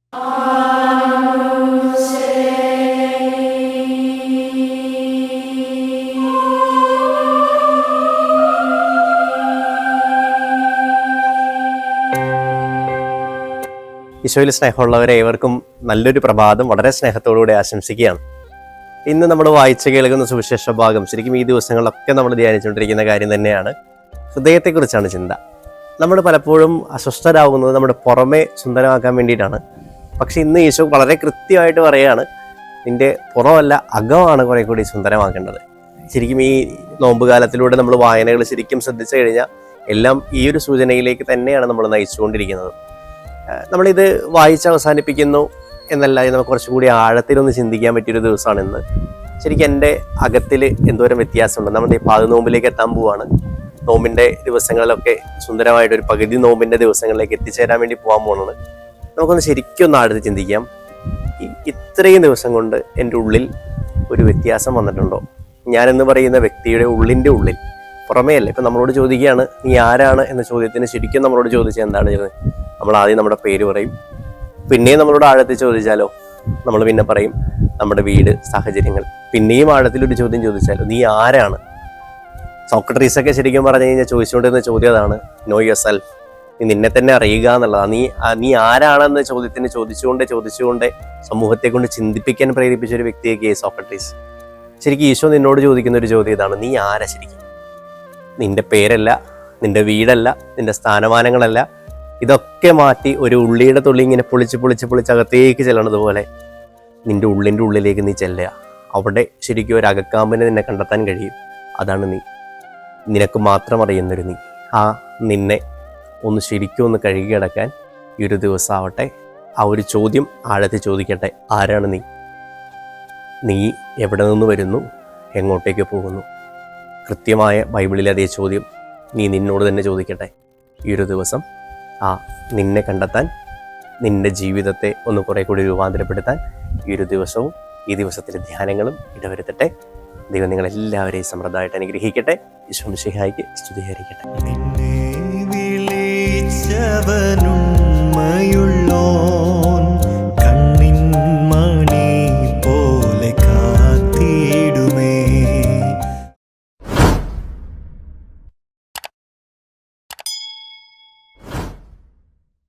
ഈശോയിൽ സ്നേഹമുള്ളവരെ ഏവർക്കും നല്ലൊരു പ്രഭാതം വളരെ സ്നേഹത്തോടുകൂടി ആശംസിക്കുകയാണ്. ഇന്ന് നമ്മൾ വായിച്ച് കേൾക്കുന്ന സുവിശേഷ ഭാഗം ശരിക്കും ഈ ദിവസങ്ങളിലൊക്കെ നമ്മൾ ധ്യാനിച്ചുകൊണ്ടിരിക്കുന്ന കാര്യം തന്നെയാണ്. ഹൃദയത്തെക്കുറിച്ചാണ് ചിന്ത. നമ്മൾ പലപ്പോഴും അസ്വസ്ഥരാകുന്നത് നമ്മുടെ പുറമെ സുന്ദരമാക്കാൻ വേണ്ടിയിട്ടാണ്. പക്ഷെ ഇന്ന് ഈശോ വളരെ കൃത്യമായിട്ട് പറയുകയാണ്, നിന്റെ പുറമല്ല അകമാണ് കുറെ കൂടി സുന്ദരമാക്കേണ്ടത്. ശരിക്കും ഈ നോമ്പുകാലത്തിലൂടെ നമ്മൾ വായനകൾ ശരിക്കും ശ്രദ്ധിച്ചു കഴിഞ്ഞാൽ എല്ലാം ഈ ഒരു സൂചനയിലേക്ക് തന്നെയാണ് നമ്മൾ നയിച്ചുകൊണ്ടിരിക്കുന്നത്. നമ്മളിത് വായിച്ച് അവസാനിപ്പിക്കുന്നു എന്നല്ല, നമുക്ക് കുറച്ചുകൂടി ആഴത്തിലൊന്ന് ചിന്തിക്കാൻ പറ്റിയൊരു ദിവസമാണ് ഇന്ന്. ശരിക്കും എൻ്റെ അകത്തിൽ എന്തോരം വ്യത്യാസമുണ്ട്. നമ്മൾ ഈ പാതിനോമ്പിലേക്ക് എത്താൻ പോവാണ്. നോമ്പിൻ്റെ ദിവസങ്ങളിലൊക്കെ സുന്ദരമായിട്ടൊരു പകുതി നോമ്പിൻ്റെ ദിവസങ്ങളിലേക്ക് എത്തിച്ചേരാൻ വേണ്ടി പോകാൻ പോകുന്നത്. നമുക്കൊന്ന് ശരിക്കും ഒന്ന് ആഴത്തിൽ ചിന്തിക്കാം. ഇത്രയും ദിവസം കൊണ്ട് എൻ്റെ ഉള്ളിൽ ഒരു വ്യത്യാസം വന്നിട്ടുണ്ടോ? ഞാനെന്ന് പറയുന്ന വ്യക്തിയുടെ ഉള്ളിൻ്റെ ഉള്ളിൽ, പുറമേ അല്ല. ഇപ്പം നമ്മളോട് ചോദിക്കുകയാണ് നീ ആരാണ് എന്ന ചോദ്യത്തിന് ശരിക്കും നമ്മളോട് ചോദിച്ചാൽ എന്താണ് ചെയ്യുന്നത്? നമ്മൾ ആദ്യം നമ്മുടെ പേര് പറയും. പിന്നെയും നമ്മളോട് ആഴത്തിൽ ചോദിച്ചാലോ നമ്മൾ പിന്നെ പറയും നമ്മുടെ വീട്, സാഹചര്യങ്ങൾ. പിന്നെയും ആഴത്തിലൊരു ചോദ്യം ചോദിച്ചാലോ നീ ആരാണ്? സോക്രട്ടീസൊക്കെ ശരിക്കും പറഞ്ഞു കഴിഞ്ഞാൽ ചോദിച്ചുകൊണ്ടിരുന്ന ചോദ്യം അതാണ്, നോ യുവർ സെൽഫ്. നീ നിന്നെ തന്നെ അറിയുക എന്നുള്ളതാണ്. നീ ആരാണെന്ന ചോദ്യത്തിന് ചോദിച്ചുകൊണ്ട് സമൂഹത്തെ കൊണ്ട് ചിന്തിപ്പിക്കാൻ പ്രേരിപ്പിച്ച ഒരു വ്യക്തിയൊക്കെ സോക്രട്ടീസ്. ശരിക്കും ഈശോ നിന്നോട് ചോദിക്കുന്ന ഒരു ചോദ്യം ഇതാണ്, നീ ആരാ ശരിക്കും? നിന്റെ പേരല്ല, നിന്റെ വീടല്ല, നിന്റെ സ്ഥാനമാനങ്ങളല്ല, ഇതൊക്കെ മാറ്റി ഒരു ഉള്ളിയുടെ തുള്ളി ഇങ്ങനെ പൊളിച്ച് അകത്തേക്ക് ചെല്ലണത് പോലെ നിന്റെ ഉള്ളിൻ്റെ ഉള്ളിലേക്ക് നീ ചെല്ലുക. അവിടെ ശരിക്കും ഒരു അകക്കാമ്പിനെ നിന്നെ കണ്ടെത്താൻ കഴിയും. അതാണ് നീ, നിനക്ക് മാത്രം അറിയുന്നൊരു നീ. ആ നിന്നെ ഒന്ന് ശരിക്കും ഒന്ന് കഴുകി കിടക്കാൻ ഈ ഒരു ദിവസം ആവട്ടെ. ആ ഒരു ചോദ്യം ആഴത്തിൽ ചോദിക്കട്ടെ, ആരാണ് നീ? നീ എവിടെ നിന്ന് വരുന്നു? എങ്ങോട്ടേക്ക് പോകുന്നു? കൃത്യമായ ബൈബിളിലെ അതേ ചോദ്യം നീ നിന്നോട് തന്നെ ചോദിക്കട്ടെ ഈ ഒരു ദിവസം. ആ നിന്നെ കണ്ടെത്താൻ, നിന്റെ ജീവിതത്തെ ഒന്ന് കുറെ കൂടി രൂപാന്തരപ്പെടുത്താൻ ഈ ഒരു ദിവസവും ഈ ദിവസത്തിലെ ധ്യാനങ്ങളും ഇടവരുത്തട്ടെ. ദൈവം നിങ്ങളെല്ലാവരെയും സമൃദ്ധമായിട്ട് അനുഗ്രഹിക്കട്ടെ. ഈശോ മിശിഹായ്ക്ക് സ്തുതിയായിരിക്കട്ടെ.